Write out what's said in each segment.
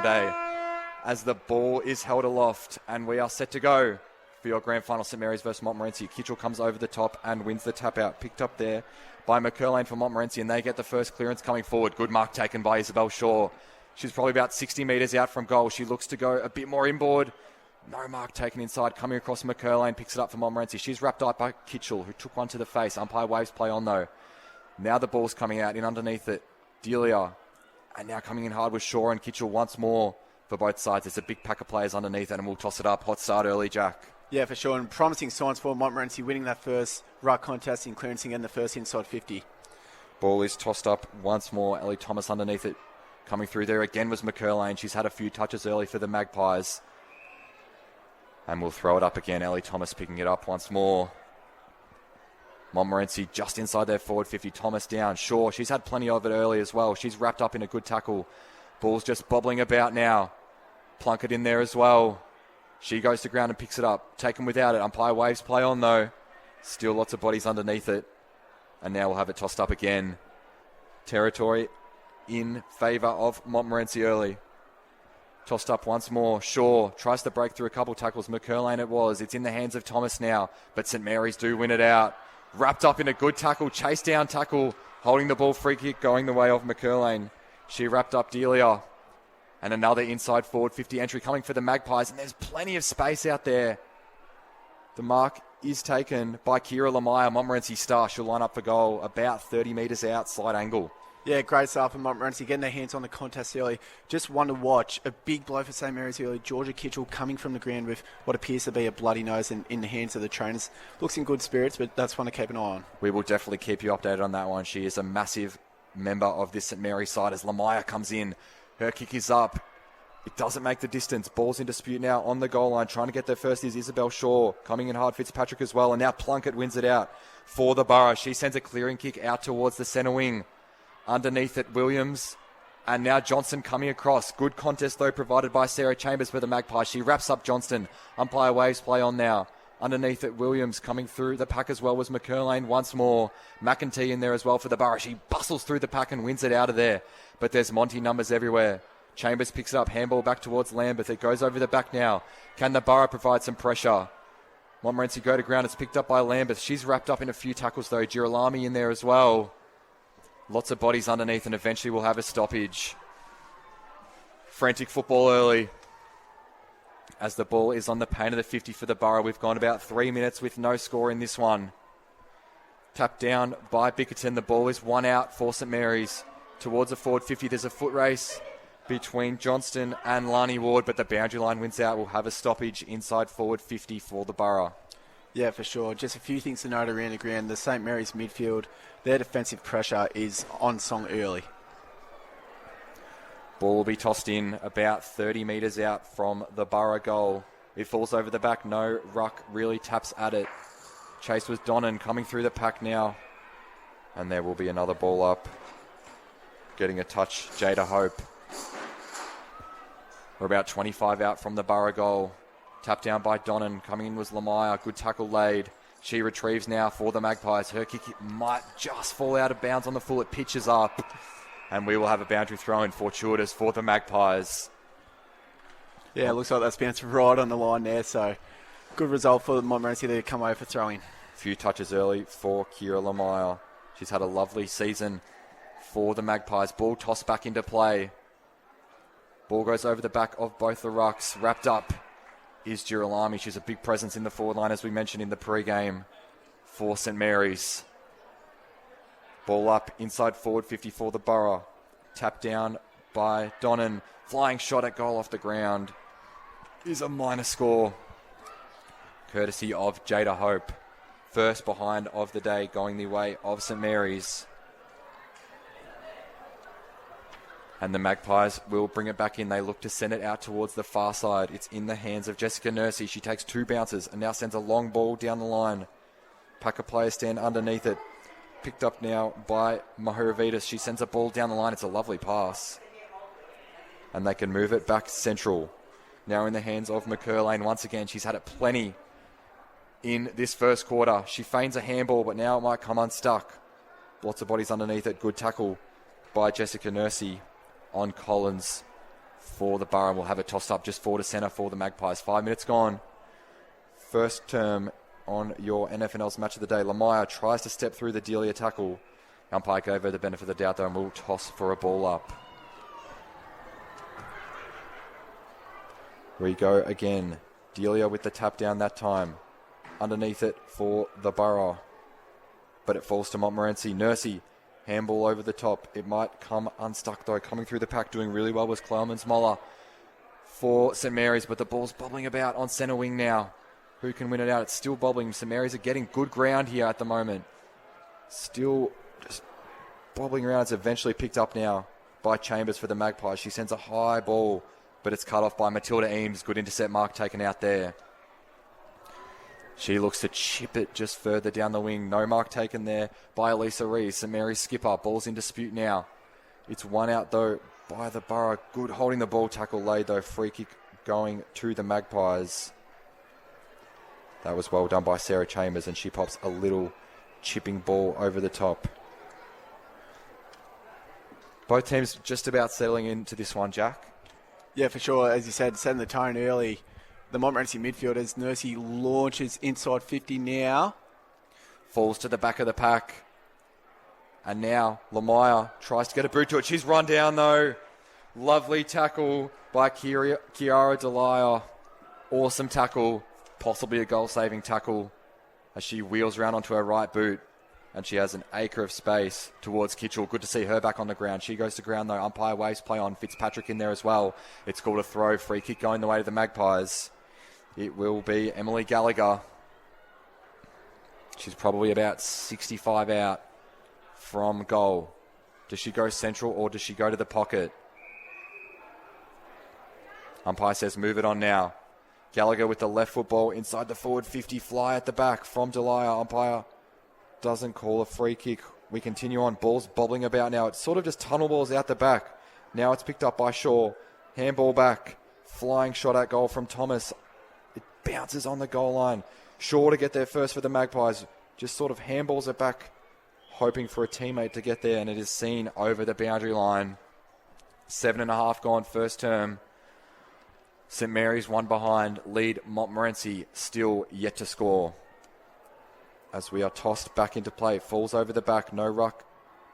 day as the ball is held aloft and we are set to go for your grand final, St Mary's versus Montmorency. Kitchell comes over the top and wins the tap out. Picked up there by McCurlane for Montmorency, and they get the first clearance coming forward. Good mark taken by Isabel Shaw. She's probably about 60 metres out from goal. She looks to go a bit more inboard. No mark taken inside. Coming across McCurlane, picks it up for Montmorency. She's wrapped up by Kitchell, who took one to the face. Umpire waves play on though. Now the ball's coming out in underneath it. Delia. And now coming in hard with Shaw and Kitchell once more for both sides. There's a big pack of players underneath it, and we'll toss it up. Hot start early, Jack. Yeah, for sure. And promising signs for Montmorency winning that first ruck contest in clearancing and the first inside 50. Ball is tossed up once more. Ellie Thomas underneath it. Coming through there again was McCurlane. She's had a few touches early for the Magpies. And we'll throw it up again. Ellie Thomas picking it up once more. Montmorency just inside their forward 50. Thomas down. Shaw, she's had plenty of it early as well. She's wrapped up in a good tackle. Ball's just bobbling about now. Plunkett in there as well. She goes to ground and picks it up. Taken without it. Umpire waves play on though. Still lots of bodies underneath it. And now we'll have it tossed up again. Territory in favour of Montmorency early. Tossed up once more. Shaw tries to break through a couple tackles. McCurlane it was. It's in the hands of Thomas now. But St Mary's do win it out. Wrapped up in a good tackle. Chase down tackle. Holding the ball. Free kick going the way of McCurlane. She wrapped up Delia. And another inside forward 50 entry coming for the Magpies. And there's plenty of space out there. The mark is taken by Kira Lamaya, Montmorency star. She'll line up for goal about 30 metres out, slight angle. Yeah, great start for Montmorency, getting their hands on the contest early. Just one to watch. A big blow for St Mary's early. Georgia Kitchell coming from the ground with what appears to be a bloody nose in the hands of the trainers. Looks in good spirits, but that's one to keep an eye on. We will definitely keep you updated on that one. She is a massive member of this St Mary's side as Lamaya comes in. Her kick is up. It doesn't make the distance. Ball's in dispute now on the goal line. Trying to get there first is Isabel Shaw. Coming in hard, Fitzpatrick as well. And now Plunkett wins it out for the Borough. She sends a clearing kick out towards the centre wing. Underneath it, Williams. And now Johnston coming across. Good contest, though, provided by Sarah Chambers for the Magpies. She wraps up Johnston. Umpire waves play on now. Underneath it, Williams coming through the pack as well was McCurlane once more. McEntee in there as well for the Borough. She bustles through the pack and wins it out of there. But there's Monty numbers everywhere. Chambers picks it up, handball back towards Lambeth. It goes over the back now. Can the Borough provide some pressure? Montmorency go to ground. It's picked up by Lambeth. She's wrapped up in a few tackles though. Girolami in there as well. Lots of bodies underneath, and eventually we'll have a stoppage. Frantic football early as the ball is on the paint of the 50 for the Borough. We've gone about 3 minutes with no score in this one. Tapped down by Bickerton. The ball is one out for St Mary's. Towards the forward 50, there's a foot race between Johnston and Lani Ward, but the boundary line wins out. We'll have a stoppage inside forward 50 for the Borough. Yeah, for sure. Just a few things to note around the ground. The St Mary's midfield, their defensive pressure is on song early. Ball will be tossed in about 30 metres out from the Borough goal. It falls over the back. No ruck really taps at it. Chase was Donnan coming through the pack now. And there will be another ball up. Getting a touch, Jada Hope. We're about 25 out from the Borough goal. Tapped down by Donnan. Coming in was Lamaya. Good tackle laid. She retrieves now for the Magpies. Her kick might just fall out of bounds on the full. It pitches up. And we will have a boundary throw in fortuitous for the Magpies. Yeah, it looks like that's bounced right on the line there. So good result for Montmorency to come over for throwing. A few touches early for Kira Lamaya. She's had a lovely season for the Magpies. Ball tossed back into play. Ball goes over the back of both the rucks. Wrapped up is Girolami. She's a big presence in the forward line, as we mentioned in the pre-game for St Mary's. Ball up inside forward 50 for the Borough. Tapped down by Donnan. Flying shot at goal off the ground is a minor score. Courtesy of Jada Hope. First behind of the day going the way of St Mary's. And the Magpies will bring it back in. They look to send it out towards the far side. It's in the hands of Jessica Nursey. She takes two bounces and now sends a long ball down the line. Pack of players stand underneath it. Picked up now by Maharavitas. She sends a ball down the line. It's a lovely pass. And they can move it back central. Now in the hands of McCurlane. Once again, she's had it plenty in this first quarter. She feigns a handball, but now it might come unstuck. Lots of bodies underneath it. Good tackle by Jessica Nursey on Collins for the Borough. We'll have it tossed up just forward to centre for the Magpies. 5 minutes gone. First term on your NFNL's match of the day. Lamaya tries to step through the Delia tackle. Umpire gave her the benefit of the doubt though and will toss for a ball up. We go again. Delia with the tap down that time. Underneath it for the Borough. But it falls to Montmorency. Nursey, handball over the top. It might come unstuck though. Coming through the pack, doing really well was Cleomans Moller for St Mary's, but the ball's bobbling about on centre wing now. Who can win it out? It's still bobbling. St Mary's are getting good ground here at the moment. Still just bobbling around. It's eventually picked up now by Chambers for the Magpies. She sends a high ball, but it's cut off by Matilda Eames. Good intercept mark taken out there. She looks to chip it just further down the wing. No mark taken there by Elisa Rees. St Mary's skipper. Ball's in dispute now. It's one out though by the Borough. Good holding the ball. Tackle laid though. Free kick going to the Magpies. That was well done by Sarah Chambers, and she pops a little chipping ball over the top. Both teams just about settling into this one, Jack. Yeah, for sure. As you said, setting the tone early. The Montmorency midfielders, Nursey launches inside 50 now. Falls to the back of the pack. And now Lamaya tries to get a boot to it. She's run down though. Lovely tackle by Kiara Delia. Awesome tackle. Possibly a goal-saving tackle as she wheels around onto her right boot. And she has an acre of space towards Kitchell. Good to see her back on the ground. She goes to ground though. Umpire waves play on. Fitzpatrick in there as well. It's called a throw. Free kick going the way to the Magpies. It will be Emily Gallagher. She's probably about 65 out from goal. Does she go central or does she go to the pocket? Umpire says move it on now. Gallagher with the left foot ball inside the forward 50. Fly at the back from Delia. Umpire doesn't call a free kick. We continue on. Ball's bobbling about now. It's sort of just tunnel balls out the back. Now it's picked up by Shaw. Handball back. Flying shot at goal from Thomas. It bounces on the goal line. Shaw to get there first for the Magpies. Just sort of handballs it back, hoping for a teammate to get there, and it is seen over the boundary line. 7.5 gone first term. St Mary's one behind. Lead Montmorency still yet to score. As we are tossed back into play. Falls over the back. No ruck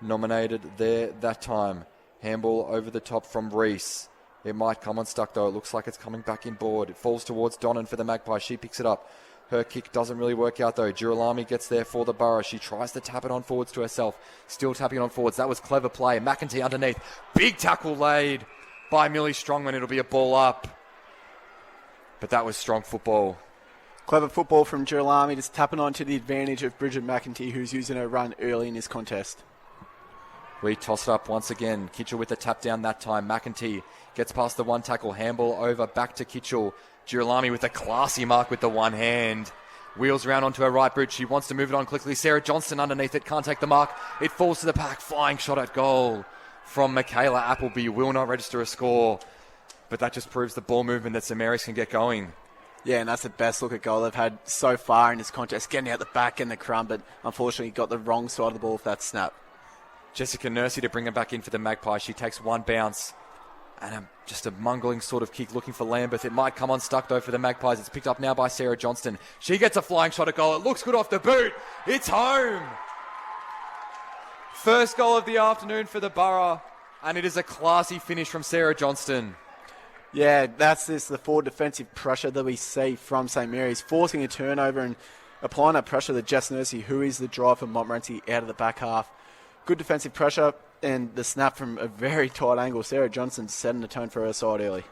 nominated there that time. Handball over the top from Reese. It might come unstuck though. It looks like it's coming back inboard. It falls towards Donnan for the Magpies. She picks it up. Her kick doesn't really work out though. Girolami gets there for the Borough. She tries to tap it on forwards to herself. Still tapping it on forwards. That was clever play. McEntee underneath. Big tackle laid by Millie Strongman. It'll be a ball up. But that was strong football. Clever football from Girolami, just tapping on to the advantage of Bridget McEntee, who's using her run early in this contest. We toss it up once again. Kitchell with the tap down that time. McEntee gets past the one tackle. Handball over back to Kitchell. Girolami with a classy mark with the one hand. Wheels around onto her right boot. She wants to move it on quickly. Sarah Johnston underneath it. Can't take the mark. It falls to the pack. Flying shot at goal from Michaela Appleby. Will not register a score. But that just proves the ball movement that St Mary's can get going. Yeah, and that's the best look at goal they've had so far in this contest. Getting out the back and the crumb, but unfortunately got the wrong side of the ball with that snap. Jessica Nursey to bring her back in for the Magpies. She takes one bounce and just a mungling sort of kick looking for Lambeth. It might come unstuck though for the Magpies. It's picked up now by Sarah Johnston. She gets a flying shot at goal. It looks good off the boot. It's home. First goal of the afternoon for the Borough, and it is a classy finish from Sarah Johnston. Yeah, that's the forward defensive pressure that we see from St Mary's, forcing a turnover and applying that pressure to Jess Nursey, who is the drive for Montmorency out of the back half. Good defensive pressure and the snap from a very tight angle. Sarah Johnson setting the tone for her side early.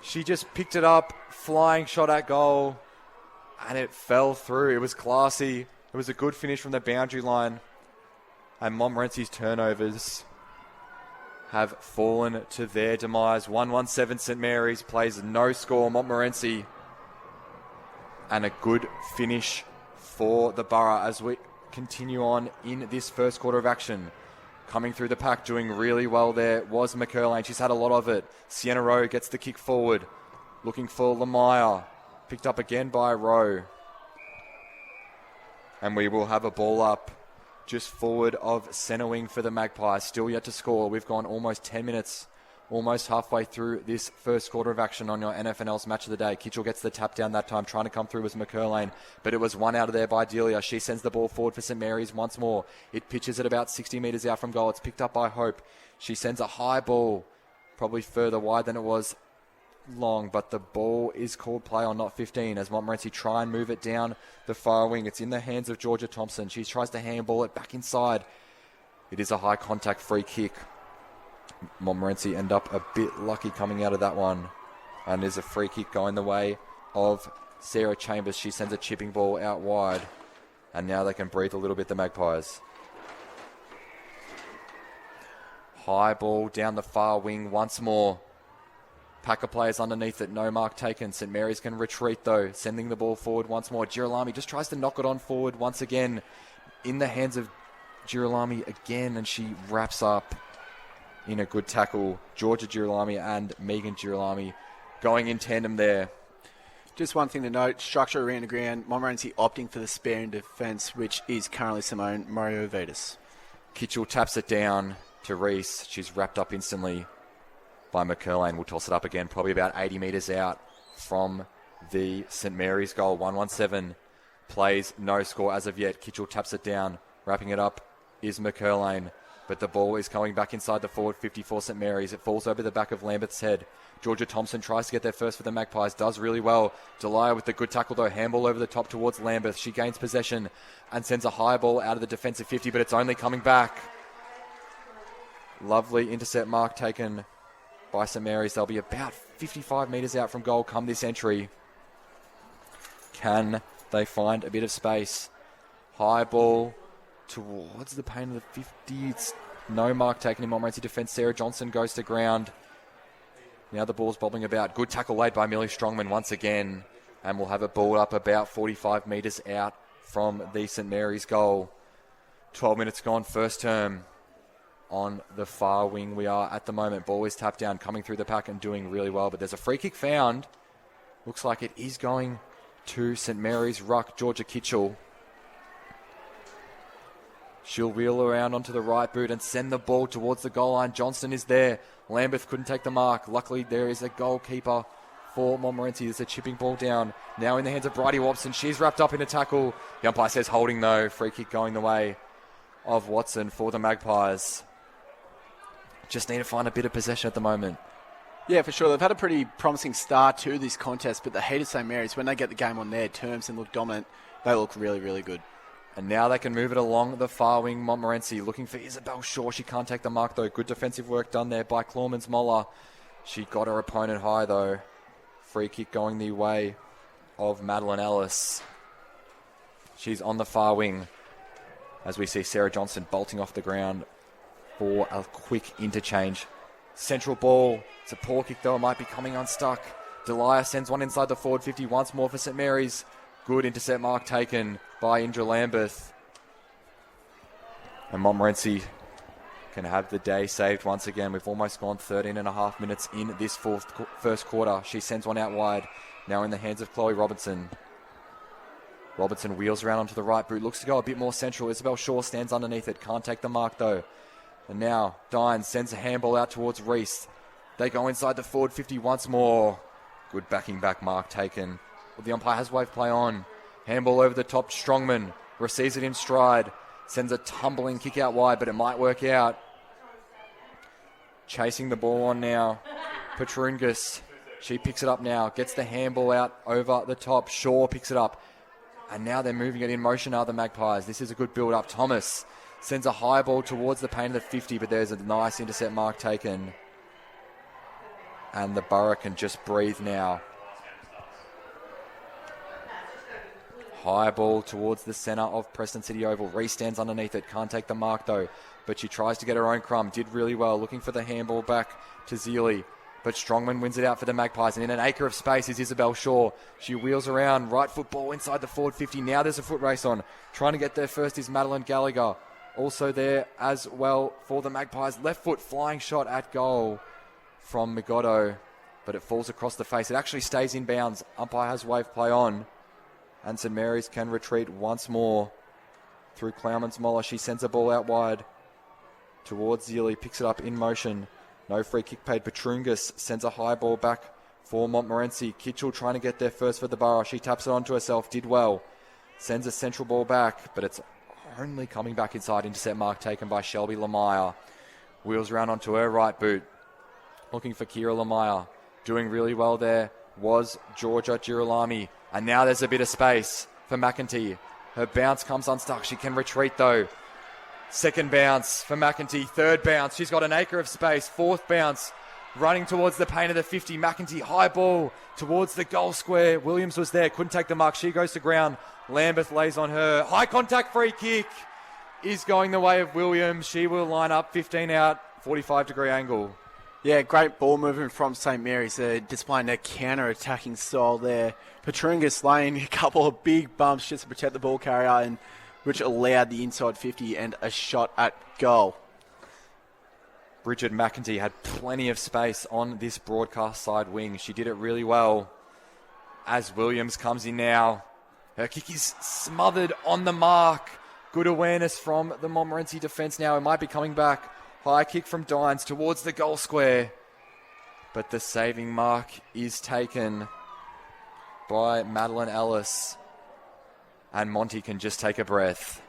She just picked it up, flying shot at goal, and it fell through. It was classy. It was a good finish from the boundary line. And Montmorency's turnovers have fallen to their demise. 1-1-7 St Mary's plays no score. Montmorency. And a good finish for the Borough as we continue on in this first quarter of action. Coming through the pack, doing really well there was McCurlane. She's had a lot of it. Sienna Rowe gets the kick forward. Looking for Lamaya. Picked up again by Rowe. And we will have a ball up just forward of centre wing for the Magpies. Still yet to score. We've gone almost 10 minutes almost halfway through this first quarter of action on your NFNL's match of the day. Kitchell gets the tap down that time, trying to come through was McCurlane, but it was one out of there by Delia. She sends the ball forward for St Mary's once more. It pitches at about 60 metres out from goal. It's picked up by Hope. She sends a high ball, probably further wide than it was long, but the ball is called play on, not 15, as Montmorency try and move it down the far wing. It's in the hands of Georgia Thompson. She tries to handball it back inside. It is a high contact free kick. Montmorency end up a bit lucky coming out of that one. And there's a free kick going the way of Sarah Chambers. She sends a chipping ball out wide. And now they can breathe a little bit, the Magpies. High ball down the far wing once more. Packer players underneath it. No mark taken. St Mary's can retreat though. Sending the ball forward once more. Girolami just tries to knock it on forward once again. In the hands of Girolami again. And she wraps up in a good tackle. Georgia Girolami and Megan Girolami going in tandem there. Just one thing to note, structure around the ground, Montmorency opting for the spare in defence, which is currently Simone Mario Vedas. Kitchell taps it down to Reese. She's wrapped up instantly by McCurlane. We'll toss it up again, probably about 80 metres out from the St Mary's goal. 1-1-7 plays, no score as of yet. Kitchell taps it down. Wrapping it up is McCurlane. But the ball is coming back inside the forward 54 St Mary's. It falls over the back of Lambeth's head. Georgia Thompson tries to get there first for the Magpies. Does really well. Delia with the good tackle though. Handball over the top towards Lambeth. She gains possession and sends a high ball out of the defensive 50, but it's only coming back. Lovely intercept mark taken by St Mary's. They'll be about 55 metres out from goal come this entry. Can they find a bit of space? High ball towards the paint of the 50. It's no mark taken in Montmorency defence. Sarah Johnson goes to ground. Now the ball's bobbling about. Good tackle laid by Millie Strongman once again. And we'll have it ball up about 45 metres out from the St Mary's goal. 12 minutes gone, first term. On the far wing we are at the moment. Ball is tapped down, coming through the pack and doing really well. But there's a free kick found. Looks like it is going to St Mary's ruck, Georgia Kitchell. She'll wheel around onto the right boot and send the ball towards the goal line. Johnston is there. Lambeth couldn't take the mark. Luckily, there is a goalkeeper for Montmorency. There's a chipping ball down. Now in the hands of Bridie Watson. She's wrapped up in a tackle. The umpire says holding though. Free kick going the way of Watson for the Magpies. Just need to find a bit of possession at the moment. Yeah, for sure. They've had a pretty promising start to this contest, but the heat of St Mary's, when they get the game on their terms and look dominant, they look really, really good. And now they can move it along the far wing. Montmorency looking for Isabel Shaw. She can't take the mark though. Good defensive work done there by Clawmans Moller. She got her opponent high though. Free kick going the way of Madeline Ellis. She's on the far wing as we see Sarah Johnson bolting off the ground for a quick interchange. Central ball. It's a poor kick though. It might be coming unstuck. Delia sends one inside the forward 50 once more for St Mary's. Good intercept mark taken by Indra Lambeth. And Montmorency can have the day saved once again. We've almost gone 13 and a half minutes in this first quarter. She sends one out wide. Now in the hands of Chloe Robinson. Robinson wheels around onto the right boot. Looks to go a bit more central. Isabel Shaw stands underneath it. Can't take the mark though. And now Dines sends a handball out towards Reese. They go inside the forward 50 once more. Good backing back mark taken. The umpire has wave play on. Handball over the top. Strongman receives it in stride. Sends a tumbling kick out wide, but it might work out. Chasing the ball on now. Petrungus. She picks it up now. Gets the handball out over the top. Shaw picks it up. And now they're moving it in motion, are the Magpies. This is a good build-up. Thomas sends a high ball towards the paint of the 50, but there's a nice intercept mark taken. And the Borough can just breathe now. High ball towards the centre of Preston City Oval. Reese stands underneath it. Can't take the mark though. But she tries to get her own crumb. Did really well. Looking for the handball back to Zealy. But Strongman wins it out for the Magpies. And in an acre of space is Isabel Shaw. She wheels around. Right foot ball inside the forward 50. Now there's a foot race on. Trying to get there first is Madeline Gallagher. Also there as well for the Magpies. Left foot flying shot at goal from Migotto. But it falls across the face. It actually stays in bounds. Umpire has wave play on. And St Mary's can retreat once more through Clawmans Moller. She sends a ball out wide towards Zealy. Picks it up in motion. No free kick paid. Petrungus sends a high ball back for Montmorency. Kitchell trying to get there first for the Borough. She taps it onto herself. Did well. Sends a central ball back, but it's only coming back inside. Intercept mark taken by Shelby Lamaya. Wheels round onto her right boot. Looking for Kira Lamaya. Doing really well there was Georgia Girolami. And now there's a bit of space for McEntee. Her bounce comes unstuck. She can retreat though. Second bounce for McEntee. Third bounce. She's got an acre of space. Fourth bounce. Running towards the paint of the 50. McEntee, high ball towards the goal square. Williams was there. Couldn't take the mark. She goes to ground. Lambeth lays on her. High contact free kick is going the way of Williams. She will line up 15 out. 45-degree angle. Yeah, great ball movement from St. Mary's. Displaying their counter-attacking style there. Petrungus laying a couple of big bumps just to protect the ball carrier, and which allowed the inside 50 and a shot at goal. Bridget McEntee had plenty of space on this broadcast side wing. She did it really well. As Williams comes in now, her kick is smothered on the mark. Good awareness from the Montmorency defence now. It might be coming back. High kick from Dines towards the goal square. But the saving mark is taken by Madeline Ellis. And Monty can just take a breath.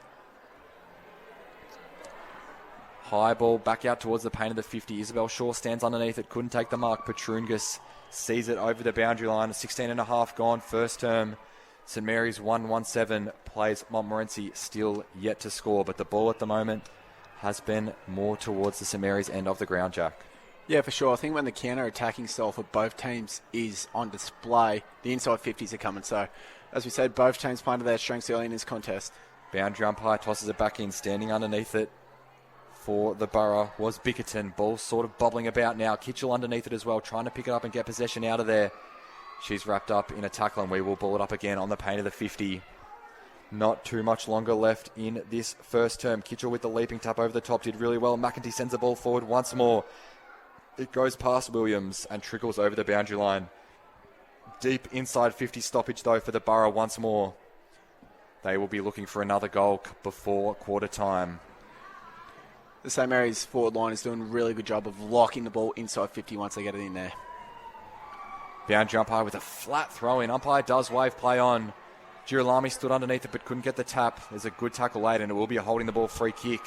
High ball back out towards the paint of the 50. Isabel Shaw stands underneath it. Couldn't take the mark. Petrungus sees it over the boundary line. 16 and a half gone. First term. St. Mary's 1-1-7 plays Montmorency. Still yet to score. But the ball at the moment has been more towards the St. Mary's end of the ground, Jack. Yeah, for sure. I think when the counter-attacking style for both teams is on display, the inside 50s are coming. So, as we said, both teams playing to their strengths early in this contest. Boundary umpire tosses it back in. Standing underneath it for the Borough was Bickerton. Ball sort of bubbling about now. Kitchell underneath it as well, trying to pick it up and get possession out of there. She's wrapped up in a tackle, and we will ball it up again on the paint of the 50. Not too much longer left in this first term. Kitchell with the leaping tap over the top did really well. McEntee sends the ball forward once more. It goes past Williams and trickles over the boundary line. Deep inside 50 stoppage though for the Borough once more. They will be looking for another goal before quarter time. The St. Mary's forward line is doing a really good job of locking the ball inside 50 once they get it in there. Boundary umpire with a flat throw in. Umpire does wave play on. Girolami stood underneath it but couldn't get the tap. There's a good tackle late, and it will be a holding the ball free kick.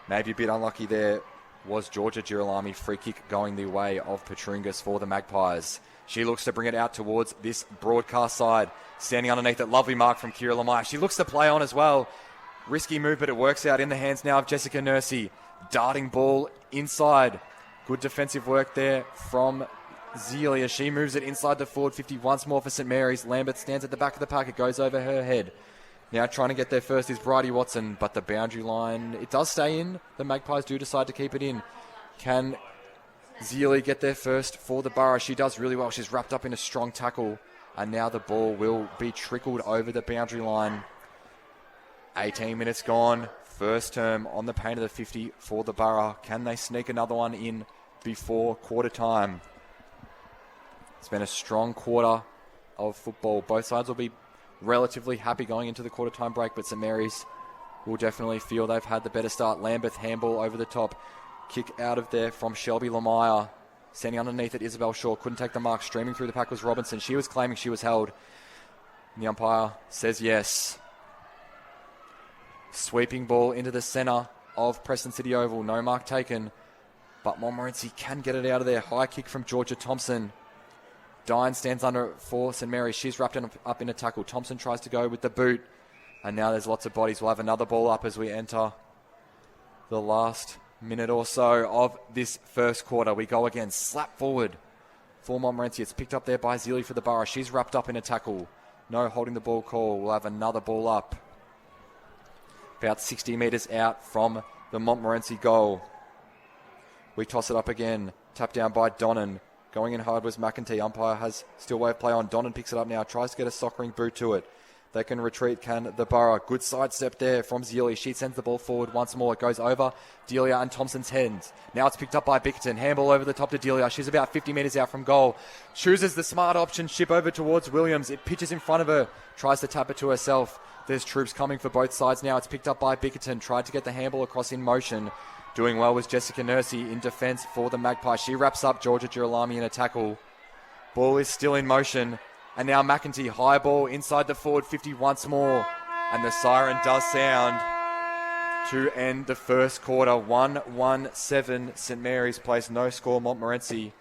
Maybe a bit unlucky there was Georgia Girolami. Free kick going the way of Petrungus for the Magpies. She looks to bring it out towards this broadcast side. Standing underneath it, lovely mark from Kira Lamaya. She looks to play on as well. Risky move, but it works out in the hands now of Jessica Nursey. Darting ball inside. Good defensive work there from Zelia. She moves it inside the forward 50 once more for St. Mary's. Lambert stands at the back of the pack. It goes over her head. Now trying to get there first is Bridie Watson, but the boundary line, it does stay in. The Magpies do decide to keep it in. Can Zelia get there first for the Borough? She does really well. She's wrapped up in a strong tackle, and now the ball will be trickled over the boundary line. 18 minutes gone. First term on the paint of the 50 for the Borough. Can they sneak another one in before quarter time? It's been a strong quarter of football. Both sides will be relatively happy going into the quarter time break, but St. Mary's will definitely feel they've had the better start. Lambeth handball over the top. Kick out of there from Shelby Lamaya. Standing underneath it, Isabel Shaw. Couldn't take the mark. Streaming through the pack was Robinson. She was claiming she was held. And the umpire says yes. Sweeping ball into the centre of Preston City Oval. No mark taken, but Montmorency can get it out of there. High kick from Georgia Thompson. Dine stands under for St. Mary's. She's wrapped up in a tackle. Thompson tries to go with the boot. And now there's lots of bodies. We'll have another ball up as we enter the last minute or so of this first quarter. We go again. Slap forward for Montmorency. It's picked up there by Zealy for the Borough. She's wrapped up in a tackle. No holding the ball call. We'll have another ball up. About 60 metres out from the Montmorency goal. We toss it up again. Tapped down by Donnan. Going in hard was McEntee. Umpire has still wave play on. Donnan picks it up now. Tries to get a soccering boot to it. They can retreat, can the Borough. Good sidestep there from Zealy. She sends the ball forward once more. It goes over Delia and Thompson's heads. Now it's picked up by Bickerton. Handball over the top to Delia. She's about 50 metres out from goal. Chooses the smart option. Ship over towards Williams. It pitches in front of her. Tries to tap it to herself. There's troops coming for both sides now. It's picked up by Bickerton. Tried to get the handball across in motion. Doing well was Jessica Nursey in defence for the Magpies. She wraps up Georgia Girolami in a tackle. Ball is still in motion. And now McEntee, high ball inside the forward 50 once more. And the siren does sound to end the first quarter. 1-1-7 St Mary's Place. No score Montmorency.